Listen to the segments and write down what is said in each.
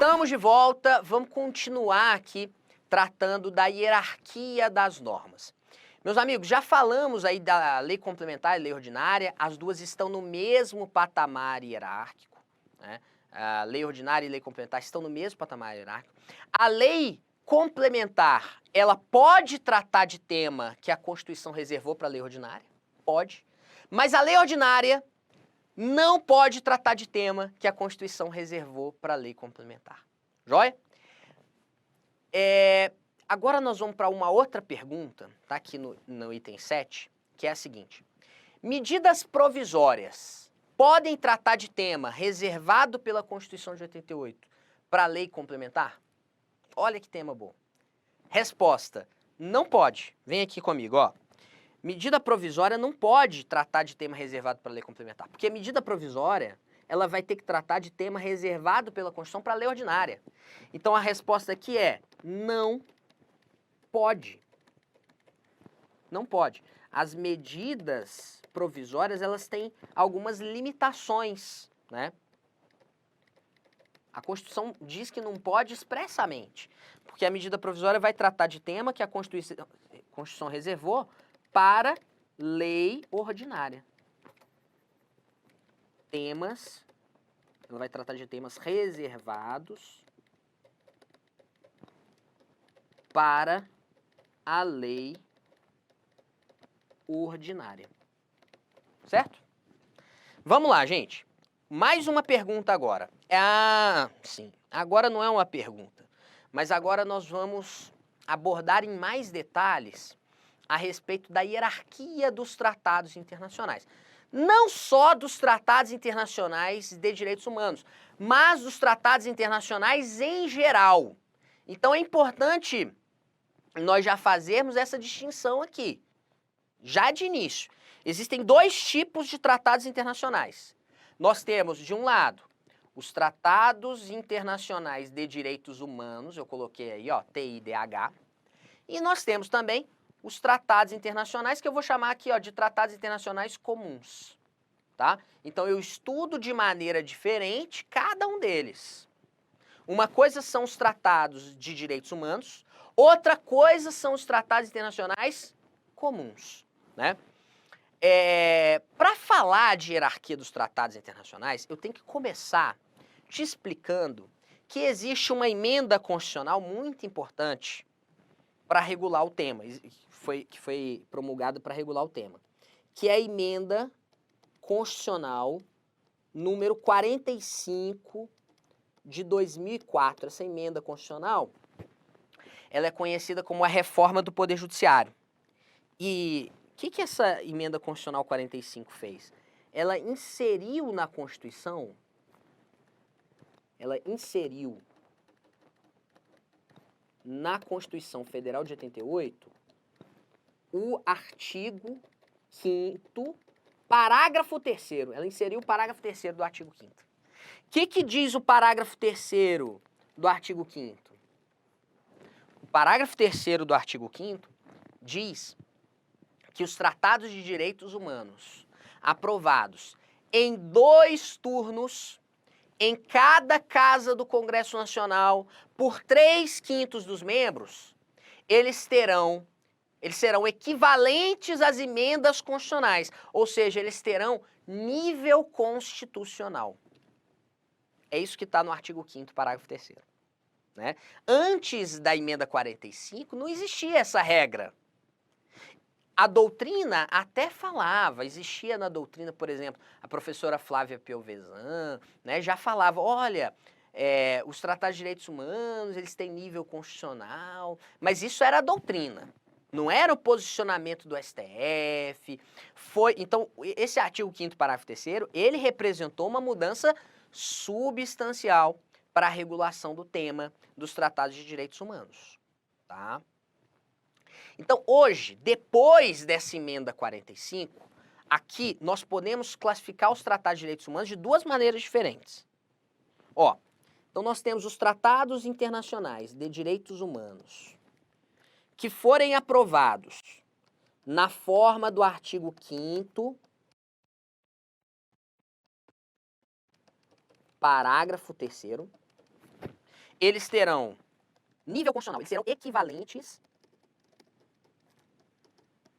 Estamos de volta, vamos continuar aqui tratando da hierarquia das normas. Meus amigos, já falamos aí da lei complementar e lei ordinária, as duas estão no mesmo patamar hierárquico, né? A lei ordinária e lei complementar estão no mesmo patamar hierárquico. A lei complementar, ela pode tratar de tema que a Constituição reservou para a lei ordinária? Pode. Mas a lei ordinária não pode tratar de tema que a Constituição reservou para a lei complementar. Joia? Agora nós vamos para uma outra pergunta, tá aqui no item 7, que é a seguinte. Medidas provisórias podem tratar de tema reservado pela Constituição de 88 para a lei complementar? Olha que tema bom. Resposta, não pode. Vem aqui comigo, ó. Medida provisória não pode tratar de tema reservado para a lei complementar, porque a medida provisória, ela vai ter que tratar de tema reservado pela Constituição para a lei ordinária. Então a resposta aqui é não pode. Não pode. As medidas provisórias, elas têm algumas limitações, né? A Constituição diz que não pode expressamente, porque a medida provisória vai tratar de tema que a Constituição reservou para lei ordinária. Ela vai tratar de temas reservados para a lei ordinária. Certo? Vamos lá, gente. Mais uma pergunta agora. Sim. Agora não é uma pergunta, mas agora nós vamos abordar em mais detalhes a respeito da hierarquia dos tratados internacionais. Não só dos tratados internacionais de direitos humanos, mas dos tratados internacionais em geral. Então é importante nós já fazermos essa distinção aqui, já de início. Existem dois tipos de tratados internacionais. Nós temos, de um lado, os tratados internacionais de direitos humanos, eu coloquei aí, ó, TIDH, e nós temos também os tratados internacionais, que eu vou chamar aqui, ó, de tratados internacionais comuns, tá? Então eu estudo de maneira diferente cada um deles. Uma coisa são os tratados de direitos humanos, outra coisa são os tratados internacionais comuns, né? Para falar de hierarquia dos tratados internacionais, eu tenho que começar te explicando que existe uma emenda constitucional muito importante para regular o tema, que foi promulgada para regular o tema, que é a emenda constitucional número 45 de 2004. Essa emenda constitucional, ela é conhecida como a reforma do Poder Judiciário. E o que essa emenda constitucional 45 fez? Ela inseriu na Constituição, na Constituição Federal de 88, o artigo 5º, parágrafo 3º. Ela inseriu o parágrafo 3º do artigo 5º. O que diz o parágrafo 3º do artigo 5º? O parágrafo 3º do artigo 5º diz que os tratados de direitos humanos aprovados em 2 turnos em cada casa do Congresso Nacional por 3/5 dos membros, eles serão equivalentes às emendas constitucionais, ou seja, eles terão nível constitucional. É isso que está no artigo 5º, parágrafo 3º. Né? Antes da emenda 45, não existia essa regra. A doutrina até falava, existia na doutrina, por exemplo, a professora Flávia Piovesan, né, já falava, olha, os tratados de direitos humanos, eles têm nível constitucional, mas isso era a doutrina, não era o posicionamento do STF. Então, esse artigo 5º, parágrafo 3º, ele representou uma mudança substancial para a regulação do tema dos tratados de direitos humanos, tá? Então, hoje, depois dessa emenda 45, aqui nós podemos classificar os tratados de direitos humanos de 2 maneiras diferentes. Ó, então nós temos os tratados internacionais de direitos humanos que forem aprovados na forma do artigo 5º, parágrafo 3º, eles terão nível constitucional, eles serão equivalentes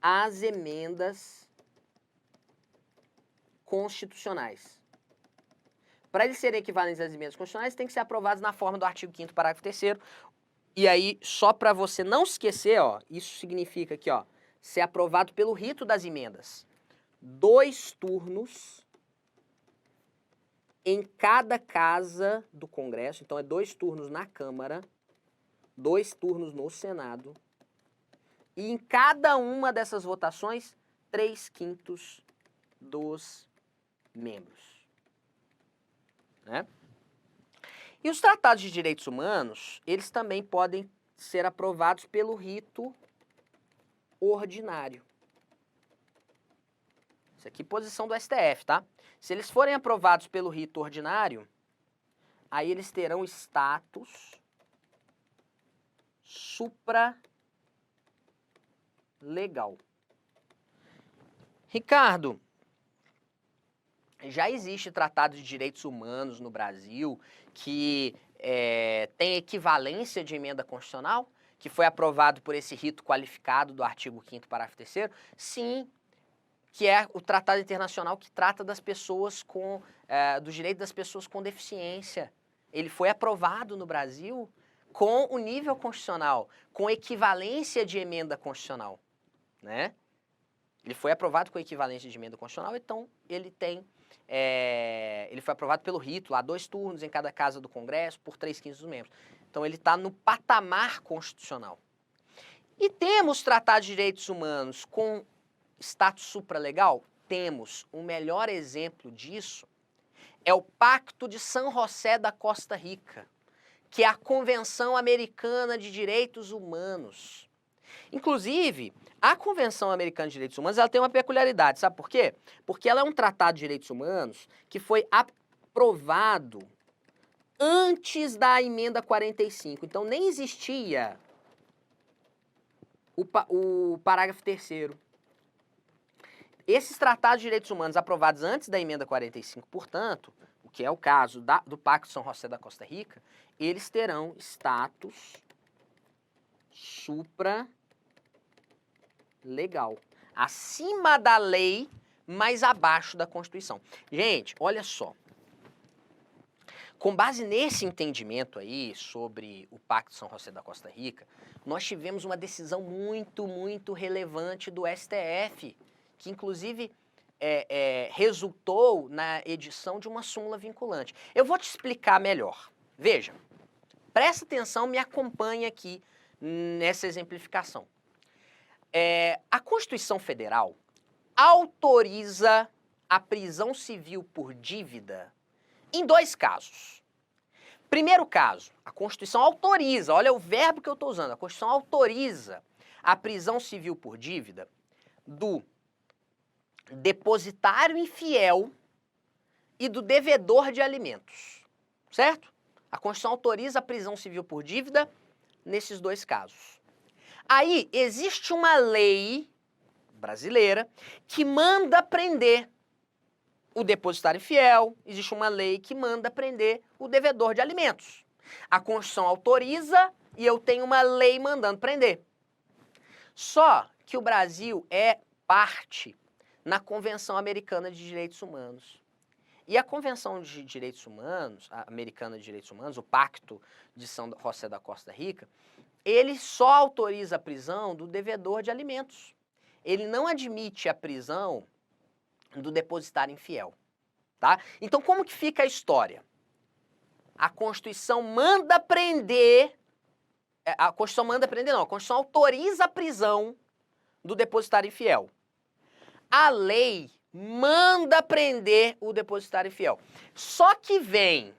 às emendas constitucionais. Para eles serem equivalentes às emendas constitucionais, tem que ser aprovados na forma do artigo 5º, parágrafo 3º. E aí, só para você não esquecer, ó, isso significa que, ó, ser aprovado pelo rito das emendas. 2 turnos em cada casa do Congresso. Então, é 2 turnos na Câmara, 2 turnos no Senado. E em cada uma dessas votações, 3/5 dos membros. Né? E os tratados de direitos humanos, eles também podem ser aprovados pelo rito ordinário. Isso aqui é posição do STF, tá? Se eles forem aprovados pelo rito ordinário, aí eles terão status supralegal. Ricardo, já existe tratado de direitos humanos no Brasil que tem equivalência de emenda constitucional, que foi aprovado por esse rito qualificado do artigo 5º, parágrafo 3º? Sim, que é o tratado internacional que trata das pessoas com, do direito das pessoas com deficiência. Ele foi aprovado no Brasil com o nível constitucional, com equivalência de emenda constitucional, né? Ele foi aprovado com equivalência de emenda constitucional, então ele tem, ele foi aprovado pelo rito, lá 2 turnos em cada casa do Congresso, por 3/5 dos membros. Então ele está no patamar constitucional. E temos tratados de direitos humanos com status supralegal? Temos. O melhor exemplo disso é o Pacto de São José da Costa Rica, que é a Convenção Americana de Direitos Humanos. Inclusive, a Convenção Americana de Direitos Humanos, ela tem uma peculiaridade, sabe por quê? Porque ela é um tratado de direitos humanos que foi aprovado antes da emenda 45. Então, nem existia o parágrafo 3º. Esses tratados de direitos humanos aprovados antes da emenda 45, portanto, o que é o caso do Pacto de São José da Costa Rica, eles terão status supralegal, acima da lei, mas abaixo da Constituição. Gente, olha só. Com base nesse entendimento aí sobre o Pacto de São José da Costa Rica, nós tivemos uma decisão muito relevante do STF, que inclusive resultou na edição de uma súmula vinculante. Eu vou te explicar melhor. Veja, presta atenção, me acompanhe aqui nessa exemplificação. A Constituição Federal autoriza a prisão civil por dívida em 2 casos. Primeiro caso, a Constituição autoriza, olha o verbo que eu estou usando, a Constituição autoriza a prisão civil por dívida do depositário infiel e do devedor de alimentos, certo? A Constituição autoriza a prisão civil por dívida nesses 2 casos. Aí, existe uma lei brasileira que manda prender o depositário infiel, existe uma lei que manda prender o devedor de alimentos. A Constituição autoriza e eu tenho uma lei mandando prender. Só que o Brasil é parte na Convenção Americana de Direitos Humanos. E a Convenção de Direitos Humanos, a Americana de Direitos Humanos, o Pacto de São José da Costa Rica, ele só autoriza a prisão do devedor de alimentos. Ele não admite a prisão do depositário infiel, tá? Então, como que fica a história? A Constituição manda prender, a Constituição manda prender não, a Constituição autoriza a prisão do depositário infiel. A lei manda prender o depositário infiel. Só que vem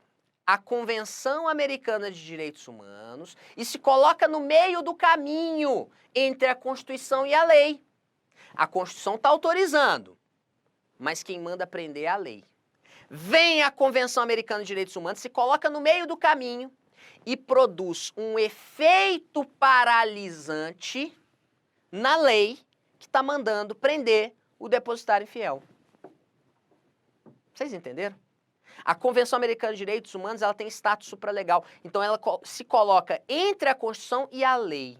a Convenção Americana de Direitos Humanos e se coloca no meio do caminho entre a Constituição e a lei. A Constituição está autorizando, mas quem manda prender é a lei. Vem a Convenção Americana de Direitos Humanos, se coloca no meio do caminho e produz um efeito paralisante na lei que está mandando prender o depositário infiel. Vocês entenderam? A Convenção Americana de Direitos Humanos, ela tem status supralegal. Então, ela se coloca entre a Constituição e a lei.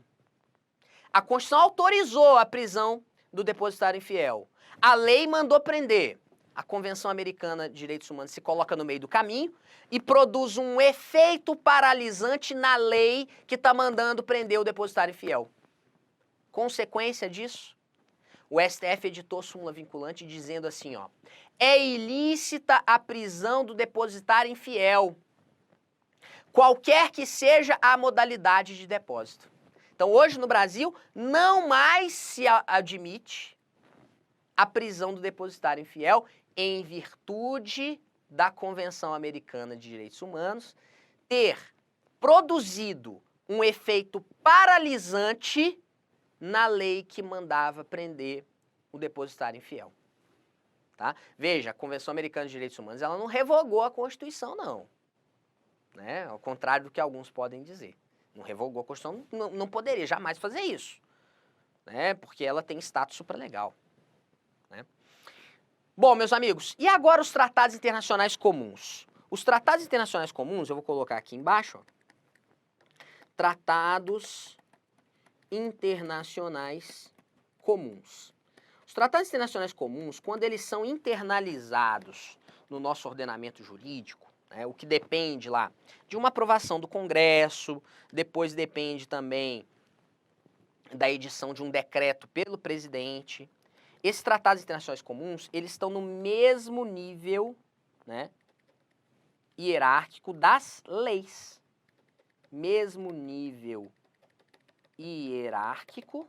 A Constituição autorizou a prisão do depositário infiel. A lei mandou prender. A Convenção Americana de Direitos Humanos se coloca no meio do caminho e produz um efeito paralisante na lei que está mandando prender o depositário infiel. Consequência disso, o STF editou súmula vinculante dizendo assim, ó, é ilícita a prisão do depositário infiel, qualquer que seja a modalidade de depósito. Então, hoje no Brasil, não mais se admite a prisão do depositário infiel em virtude da Convenção Americana de Direitos Humanos ter produzido um efeito paralisante na lei que mandava prender o depositário infiel. Tá? Veja, a Convenção Americana de Direitos Humanos, ela não revogou a Constituição, não. Né? Ao contrário do que alguns podem dizer. Não revogou a Constituição, não poderia jamais fazer isso. Né? Porque ela tem status supralegal. Né? Bom, meus amigos, e agora os tratados internacionais comuns? Os tratados internacionais comuns, eu vou colocar aqui embaixo, ó, tratados internacionais comuns. Os tratados internacionais comuns, quando eles são internalizados no nosso ordenamento jurídico, né, o que depende lá de uma aprovação do Congresso, depois depende também da edição de um decreto pelo presidente. Esses tratados internacionais comuns, eles estão no mesmo nível, né, hierárquico das leis. Mesmo nível hierárquico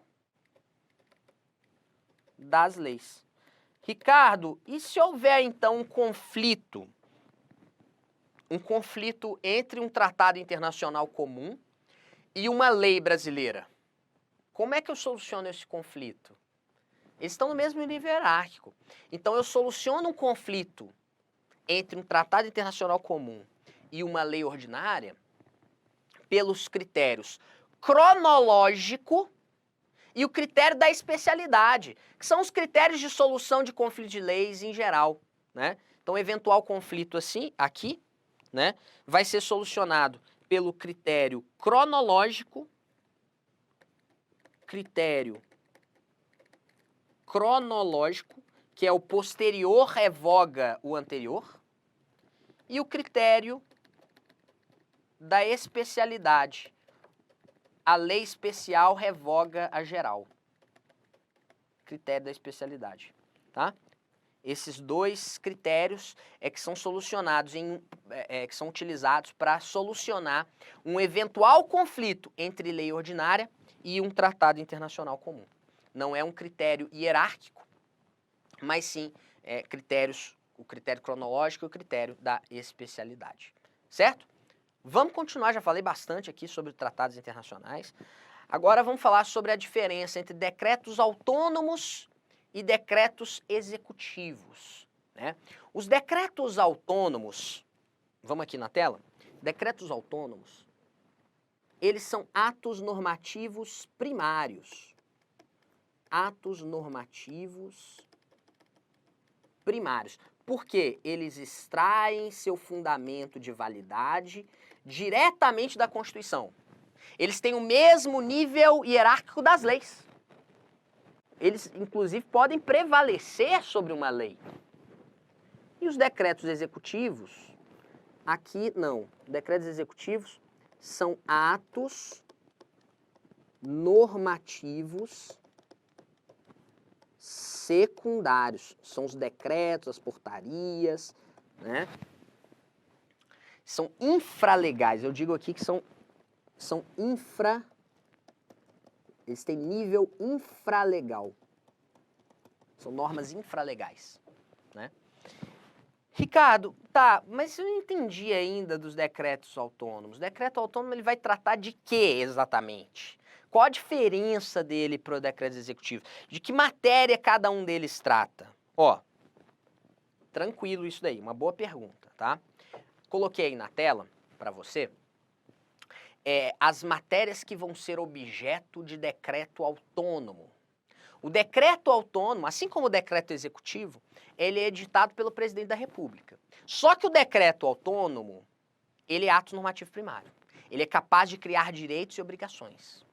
das leis. Ricardo, e se houver então um conflito entre um tratado internacional comum e uma lei brasileira? Como é que eu soluciono esse conflito? Eles estão no mesmo nível hierárquico. Então eu soluciono um conflito entre um tratado internacional comum e uma lei ordinária pelos critérios cronológico e o critério da especialidade, que são os critérios de solução de conflito de leis em geral, né? Então, eventual conflito assim, aqui, né, vai ser solucionado pelo critério cronológico, que é o posterior revoga o anterior, e o critério da especialidade. A lei especial revoga a geral. Critério da especialidade, tá? Esses dois critérios que são solucionados que são utilizados para solucionar um eventual conflito entre lei ordinária e um tratado internacional comum. Não é um critério hierárquico, mas sim o critério cronológico e o critério da especialidade. Certo? Vamos continuar, já falei bastante aqui sobre tratados internacionais. Agora vamos falar sobre a diferença entre decretos autônomos e decretos executivos, né? Os decretos autônomos, vamos aqui na tela, decretos autônomos, eles são atos normativos primários. Atos normativos primários. Porque eles extraem seu fundamento de validade diretamente da Constituição. Eles têm o mesmo nível hierárquico das leis. Eles, inclusive, podem prevalecer sobre uma lei. E os decretos executivos, aqui não. Decretos executivos são atos normativos secundários. São os decretos, as portarias, né? São infralegais. Eu digo aqui que são eles têm nível infralegal. São normas infralegais, né? Ricardo, tá, mas eu não entendi ainda dos decretos autônomos. O decreto autônomo, ele vai tratar de quê exatamente? Qual a diferença dele para o decreto executivo? De que matéria cada um deles trata? Ó, tranquilo isso daí, uma boa pergunta, tá? Coloquei aí na tela para você as matérias que vão ser objeto de decreto autônomo. O decreto autônomo, assim como o decreto executivo, ele é editado pelo presidente da República. Só que o decreto autônomo, ele é ato normativo primário. Ele é capaz de criar direitos e obrigações.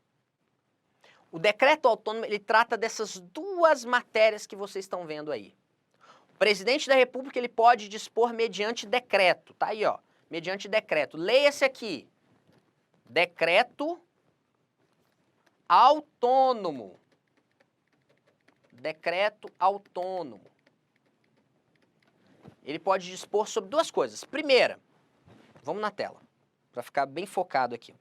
O decreto autônomo, ele trata dessas duas matérias que vocês estão vendo aí. O presidente da República, ele pode dispor mediante decreto. Tá aí, ó. Mediante decreto. Leia-se aqui. Decreto autônomo. Decreto autônomo. Ele pode dispor sobre duas coisas. Primeira, vamos na tela, para ficar bem focado aqui.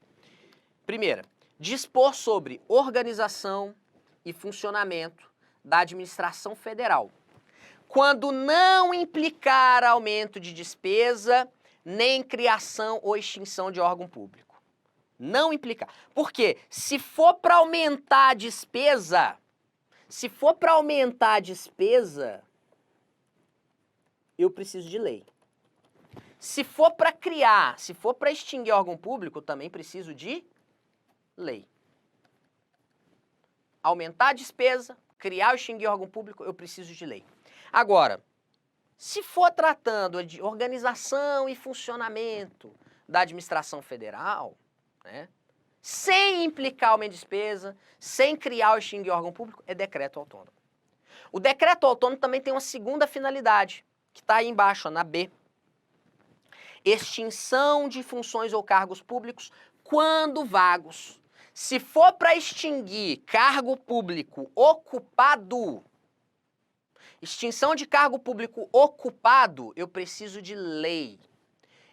Primeira, dispor sobre organização e funcionamento da administração federal, quando não implicar aumento de despesa, nem criação ou extinção de órgão público. Não implicar. Por quê? Se for para aumentar a despesa, eu preciso de lei. Se for para criar, se for para extinguir órgão público, eu também preciso de lei. Aumentar a despesa, criar ou extinguir órgão público, eu preciso de lei. Agora, se for tratando de organização e funcionamento da administração federal, né, sem implicar aumento de despesa, sem criar ou extinguir órgão público, é decreto autônomo. O decreto autônomo também tem uma segunda finalidade, que está aí embaixo, ó, na B. Extinção de funções ou cargos públicos quando vagos. Se for para extinguir cargo público ocupado, extinção de cargo público ocupado, eu preciso de lei.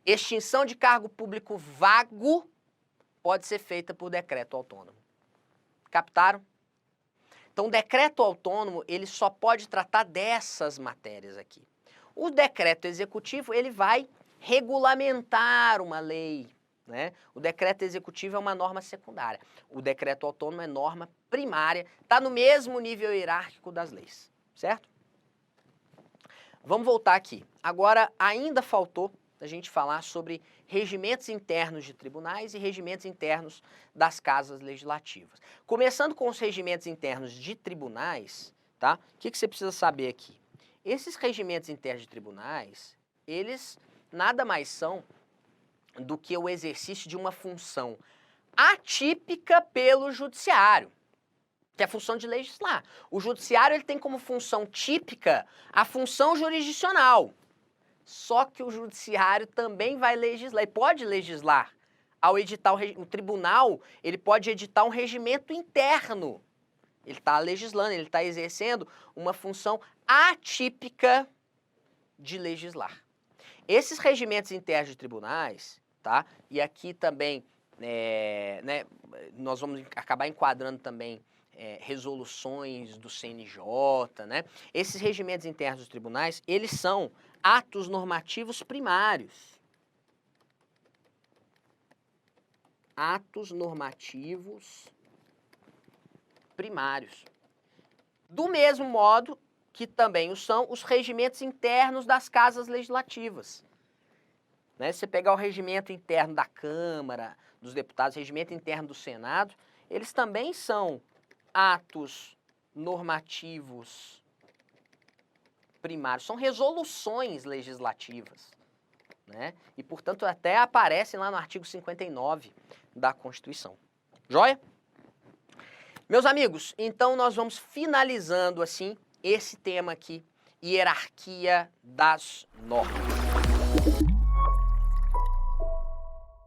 Extinção de cargo público vago pode ser feita por decreto autônomo. Captaram? Então, o decreto autônomo, ele só pode tratar dessas matérias aqui. O decreto executivo, ele vai regulamentar uma lei, né? O decreto executivo é uma norma secundária. O decreto autônomo é norma primária, está no mesmo nível hierárquico das leis, certo? Vamos voltar aqui. Agora, ainda faltou a gente falar sobre regimentos internos de tribunais e regimentos internos das casas legislativas. Começando com os regimentos internos de tribunais, tá? O que você precisa saber aqui? Esses regimentos internos de tribunais, eles nada mais são do que o exercício de uma função atípica pelo judiciário, que é a função de legislar. O judiciário, ele tem como função típica a função jurisdicional. Só que o judiciário também vai legislar, e pode legislar. Ao editar o tribunal, ele pode editar um regimento interno. Ele está legislando, ele está exercendo uma função atípica de legislar. Esses regimentos internos de tribunais, tá? E aqui também, né, nós vamos acabar enquadrando também resoluções do CNJ, né? Esses regimentos internos dos tribunais, eles são atos normativos primários. Atos normativos primários. Do mesmo modo que também são os regimentos internos das casas legislativas. Né? Se você pegar o regimento interno da Câmara, dos deputados, regimento interno do Senado, eles também são atos normativos primários, são resoluções legislativas, né? E, portanto, até aparecem lá no artigo 59 da Constituição. Joia? Meus amigos, então nós vamos finalizando, assim, esse tema aqui, hierarquia das normas.